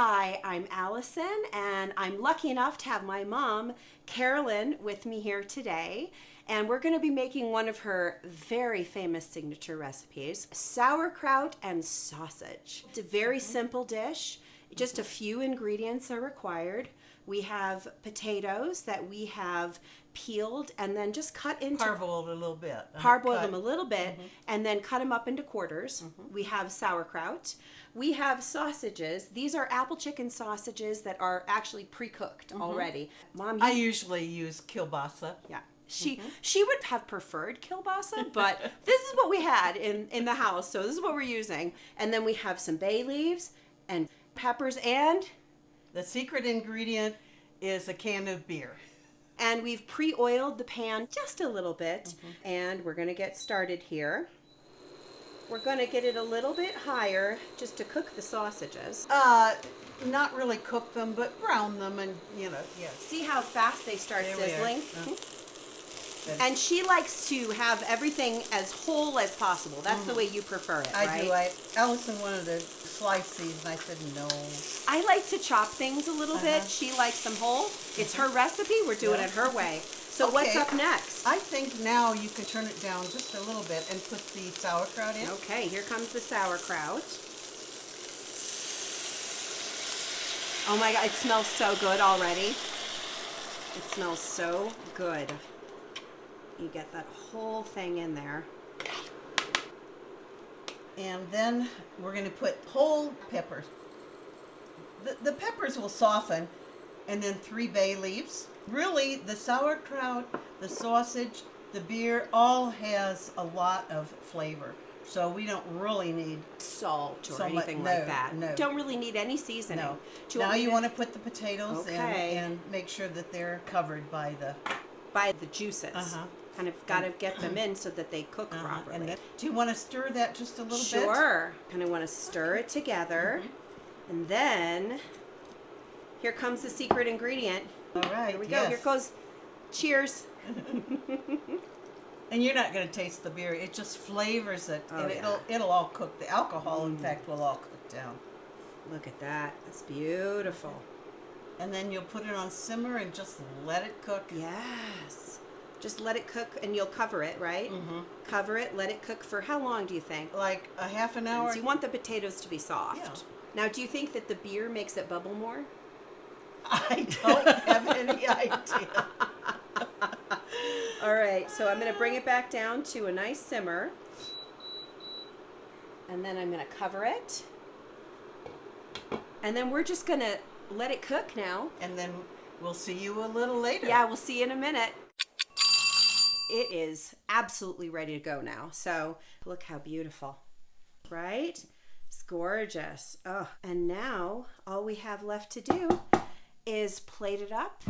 Hi, I'm Allison, and I'm lucky enough to have my mom, Carolyn, with me here today. And we're going to be making one of her very famous signature recipes, sauerkraut and sausage. It's a very simple dish. Just a few ingredients are required. We have potatoes that we have peeled and then just cut into... Parboiled a little bit. Parboil them a little bit and then cut them up into quarters. We have sauerkraut. We have sausages. These are apple chicken sausages that are actually pre-cooked already. Mom, I usually use kielbasa. yeah. She would have preferred kielbasa, but this is what we had in the house, so this is what we're using. And then we have some bay leaves and peppers and... The secret ingredient is a can of beer. And we've pre-oiled the pan just a little bit, and we're going to get started here. We're going to get it a little bit higher just to cook the sausages. Not really cook them, but brown them and, yes. See how fast they start There we are. sizzling? And she likes to have everything as whole as possible. That's the way you prefer it, right? I do. Allison wanted to slice these, and I said no. I like to chop things a little bit. She likes them whole. It's her recipe. We're doing it her way. So what's up next? I think now you can turn it down just a little bit and put the sauerkraut in. Okay, here comes the sauerkraut. Oh my God, it smells so good already. It smells so good. You get that whole thing in there. And then we're going to put whole peppers. The peppers will soften, and then 3 bay leaves. Really, the sauerkraut, the sausage, the beer, all has a lot of flavor. So we don't really need salt or anything like that. No. Don't really need any seasoning. No. Do Now you want to put the potatoes in Okay. and make sure that they're covered by the juices. Kind of got to get them in so that they cook properly. And then, do you want to stir that just a little bit? Sure. Kind of want to stir it together. And then here comes the secret ingredient. All right. Here we go. Here goes. Cheers. And you're not going to taste the beer. It just flavors it. Oh, And yeah. it'll all cook. The alcohol, in fact, will all cook down. Look at that. That's beautiful. And then you'll put it on simmer and just let it cook. Yes. Just let it cook, and you'll cover it, right? Cover it, let it cook for how long do you think? Like a half an hour. So you want the potatoes to be soft. Yeah. Now, do you think that the beer makes it bubble more? I don't have any idea. All right, so I'm going to bring it back down to a nice simmer. And then I'm going to cover it. And then we're just going to let it cook now. And then we'll see you a little later. Yeah, we'll see you in a minute. It is absolutely ready to go now. So look how beautiful, right? It's gorgeous. Oh, and now all we have left to do is plate it up.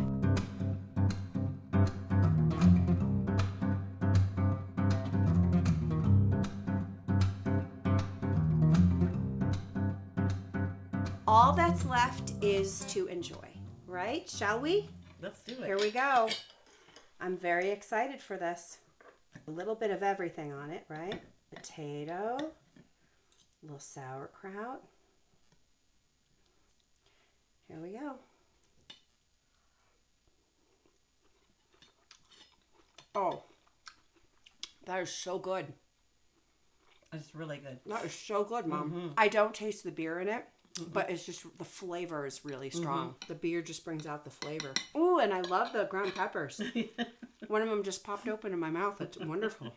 All that's left is to enjoy, right? Shall we? Let's do it. Here we go. I'm very excited for this. A little bit of everything on it, right? Potato, a little sauerkraut. Here we go. Oh, that is so good. It's really good. That is so good, Mom. I don't taste the beer in it, but it's just the flavor is really strong. The beer just brings out the flavor. Ooh, and I love the ground peppers. One of them just popped open in my mouth. It's wonderful.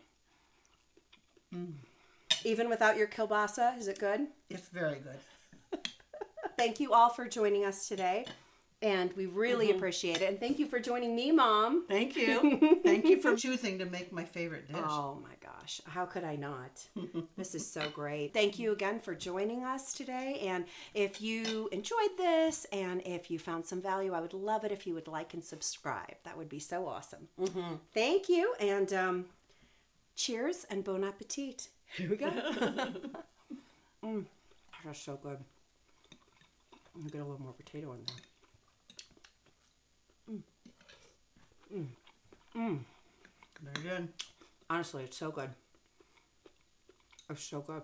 Even without your kielbasa, is it good? It's very good. Thank you all for joining us today. And we really appreciate it. And thank you for joining me, Mom. Thank you. Thank you for choosing to make my favorite dish. Oh my gosh, how could I not? This is so great. Thank you again for joining us today. And if you enjoyed this and if you found some value, I would love it if you would like and subscribe. That would be so awesome. Thank you. And cheers and bon appetit. Here we go. That's so good. I'm going to get a little more potato in there. Very good. Honestly, it's so good. It's so good.